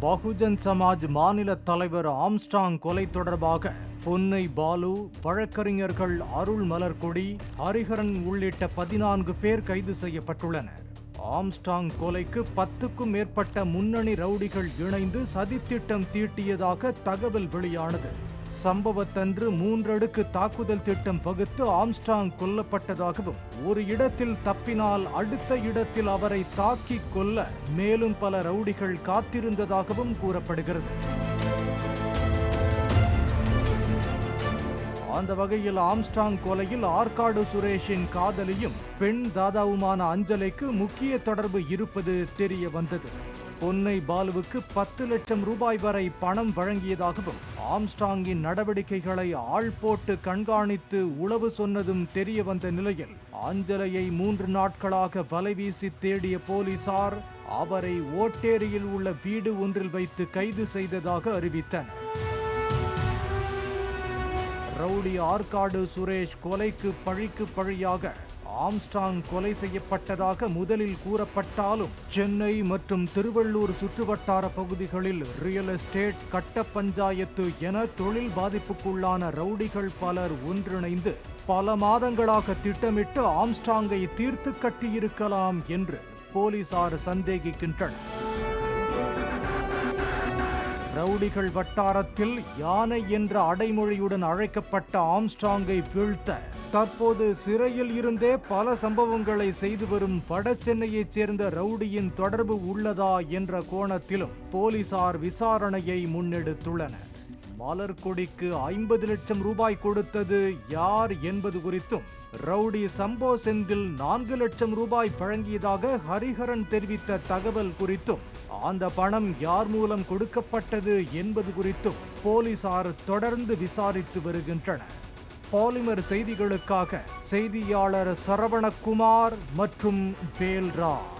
பகுஜன் சமாஜ் மாநில தலைவர் ஆம்ஸ்ட்ராங் கொலை தொடர்பாக பொன்னை பாலு, வழக்கறிஞர்கள் அருள் மலர்கொடி, ஹரிஹரன் உள்ளிட்ட 14 பேர் கைது செய்யப்பட்டுள்ளனர். ஆம்ஸ்ட்ராங் கொலைக்கு 10க்கும் மேற்பட்ட முன்னணி ரவுடிகள் இணைந்து சதித்திட்டம் தீட்டியதாக தகவல் வெளியானது. சம்பவத்தன்று 3 அடுக்கு தாக்குதல் திட்டம் வகுத்து ஆம்ஸ்ட்ராங் கொல்லப்பட்டதாகவும், ஒரு இடத்தில் தப்பினால் அடுத்த இடத்தில் அவரை தாக்கி கொல்ல மேலும் பல ரவுடிகள் காத்திருந்ததாகவும் கூறப்படுகிறது. அந்த வகையில் ஆம்ஸ்ட்ராங் கொலையில் ஆற்காடு சுரேஷின் காதலியும் பெண் தாதாவுமான அஞ்சலைக்கு முக்கிய தொடர்பு இருப்பது தெரிய வந்தது. பொன்னை பாலுவுக்கு 10 லட்சம் ரூபாய் வரை பணம் வழங்கியதாகவும், ஆம்ஸ்ட்ராங்கின் நடவடிக்கைகளை ஆள் போட்டு கண்காணித்து உளவு சொன்னதும் தெரிய வந்த நிலையில் அஞ்சலையை 3 நாட்களாக வலைவீசி தேடிய போலீசார் அவரை ஓட்டேரியில் உள்ள வீடு ஒன்றில் வைத்து கைது செய்ததாக அறிவித்தனர். ரவுடி ஆற்காடு சுரேஷ் கொலைக்கு பழிக்கு பழியாக ஆம்ஸ்ட்ராங் கொலை செய்யப்பட்டதாக முதலில் கூறப்பட்டாலும், சென்னை மற்றும் திருவள்ளூர் சுற்றுவட்டார பகுதிகளில் ரியல் எஸ்டேட், கட்ட பஞ்சாயத்து என தொழில் பாதிப்புக்குள்ளான ரவுடிகள் பலர் ஒன்றிணைந்து பல மாதங்களாக திட்டமிட்டு ஆம்ஸ்ட்ராங்கை தீர்த்து கட்டியிருக்கலாம் என்று போலீசார் சந்தேகிக்கின்றனர். ரவுடிகள் வட்டாரத்தில் யானை என்ற அடைமொழியுடன் அழைக்கப்பட்ட ஆம்ஸ்ட்ராங்கை வீழ்த்த தற்போது சிறையில் இருந்தே பல சம்பவங்களை செய்து வரும் வட சென்னையைச் சேர்ந்த ரவுடியின் தொடர்பு உள்ளதா என்ற கோணத்திலும் போலீசார் விசாரணையை முன்னெடுத்துள்ளனர். மலர்கொடிக்கு 50 லட்சம் ரூபாய் கொடுத்தது யார் என்பது குறித்தும், ரவுடி சம்போ செந்தில் 4 லட்சம் ரூபாய் வழங்கியதாக ஹரிஹரன் தெரிவித்த தகவல் குறித்தும், அந்த பணம் யார் மூலம் கொடுக்கப்பட்டது என்பது குறித்தும் போலீசார் தொடர்ந்து விசாரித்து வருகின்றனர். பாலிமர் செய்திகளுக்காக செய்தியாளர் சரவணகுமார் மற்றும் வேல்ராஜ்.